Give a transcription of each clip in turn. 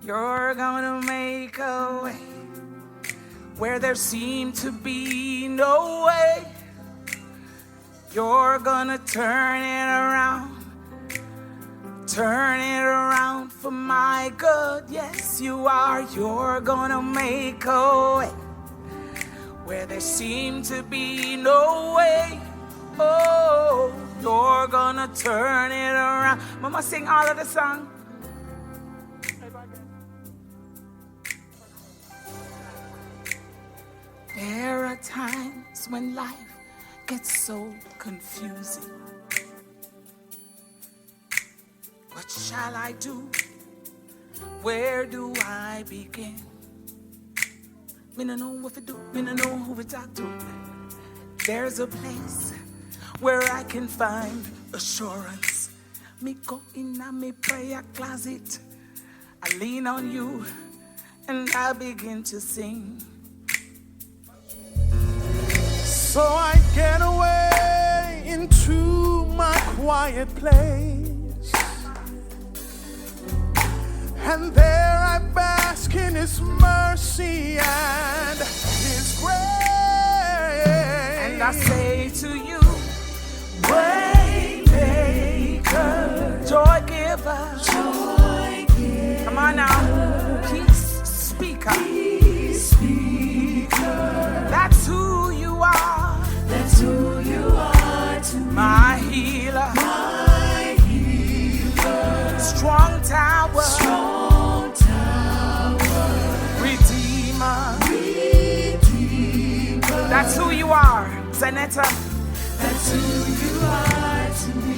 You're gonna make a way where there seemed to be no way. You're gonna turn it around for my good. Yes, you are. You're gonna make a way where there seemed to be no way. Oh, you're gonna turn it around. Mama, sing all of the song. There are times when life gets so confusing. What shall I do? Where do I begin? Me no know what to do, me no know who to talk to. There's a place where I can find assurance. Me go in a me prayer closet, I lean on you and I begin to sing. So I get away into my quiet place, and there I bask in His mercy and His grace. And I say to you, Waymaker, joy giver, joy giver. Come on now, peace speaker, peace speaker. That's who you are. That's who you are to me. My healer, my healer. Strong tower, strong tower. Redeemer, redeemer. That's who you are, Senator. That's who you are to me.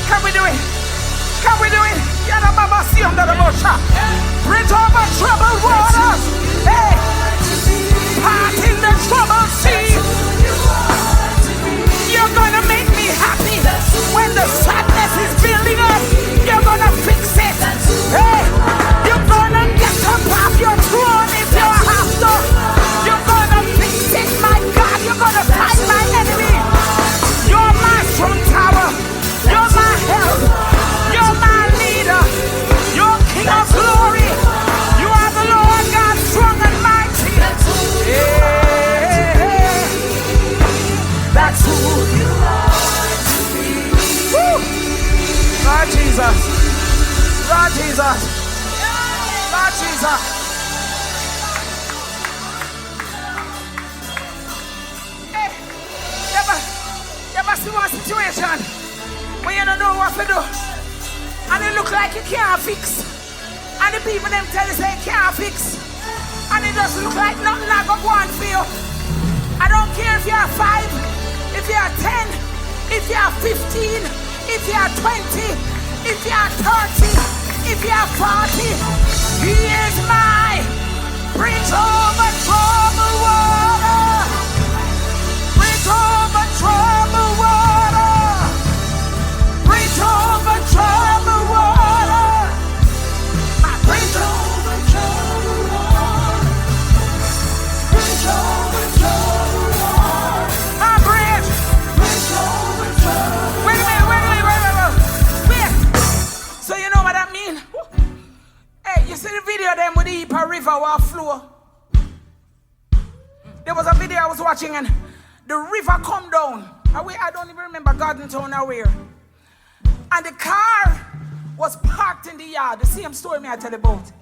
Can we do it? Can we do it? Yada Baba see under the bush. Bring over troubled waters. Hey, part in the troubled sea. You're gonna make me happy when the sadness is building up. You're gonna fix it. Hey, you're gonna get up off your throne if you have to. You're gonna fix it, my God. You're gonna fight my enemy. You're my strong tower. You're my help. You're my leader. You're King of glory. You are the Lord God, strong and mighty. Yeah. That's who you are to me. Woo. Lord Jesus. Lord Jesus. Lord Jesus. Hey, ever see one situation when you don't know what to do and it look like you can't fix, and the people them tell you say you can't fix, and it doesn't look like nothing like a one for you. I don't care if you're 5, if you're 10, if you're 15, if you're 20, if you're 30, if you're 40. He is my bridge over troubled water. Bridge over troubled water. Bridge over troubled water. My bridge over troubled water. Bridge over troubled water. My bridge. Bridge over troubled water. Wait a minute. Wait. So you know what that mean? Hey, you see the video them with the Ipa River war flow? There was a video I was watching and the river come down. I don't even remember Garden Town or where. And the car was parked in the yard. The same story me I tell you about.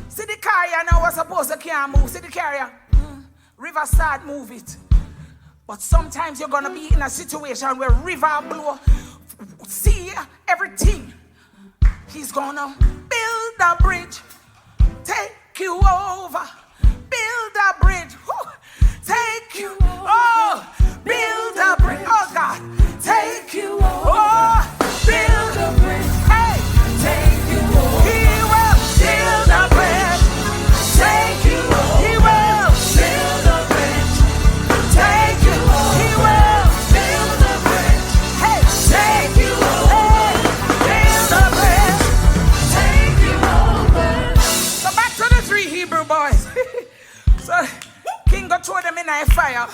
See the car here now was supposed to can't move. See the car here? River start move it. But sometimes you're gonna be in a situation where river blow. See everything. He's gonna build a bridge. Take you over. Build a bridge. Woo. Take you. Oh, build a bridge. Oh God. Take you over. Oh, build a bridge. Hey, take you over. He will build a bridge. Take you over. He will build a bridge. Take you over. He will build a bridge. Hey, take you over. Build a bridge. Take you over. So back to the 3 Hebrew boys. So King go throw them in a fire.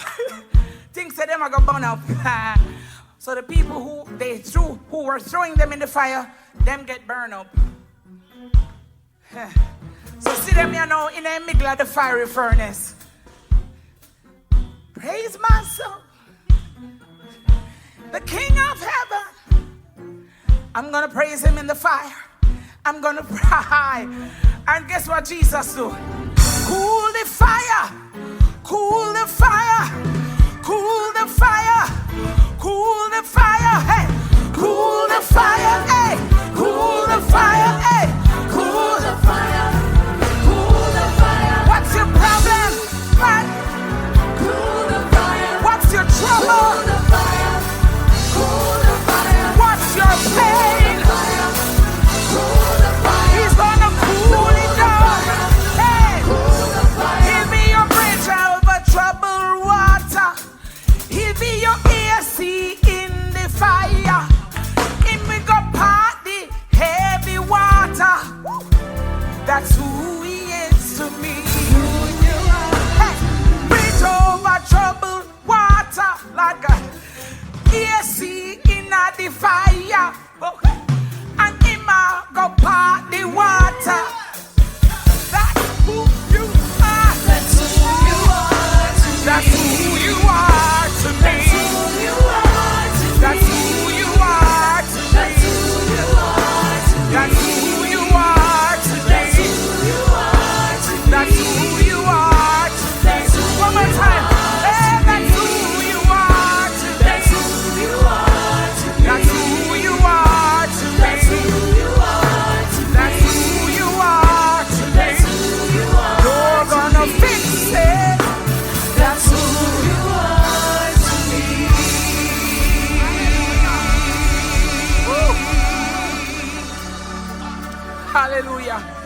Things that them are gonna burn up. So the people who were throwing them in the fire, them get burned up. So see them here now in the middle of the fiery furnace. Praise my soul, the King of heaven. I'm gonna praise him in the fire. I'm gonna cry. And guess what Jesus do? Cool the fire. Cool the fire. Cool the fire. Cool the fire. Hey. Cool the fire. Hey. Cool the fire. Hey. Cool the fire. Cool the fire. What's your problem? What? Cool the fire. What's your trouble? Cool the fire. Cool the fire. What's your pain? Cool the fire. He's gonna cool it down. Hey. Cool the fire. He'll be your bridge over troubled water. He'll be your AC in the fire. In me go Hallelujah.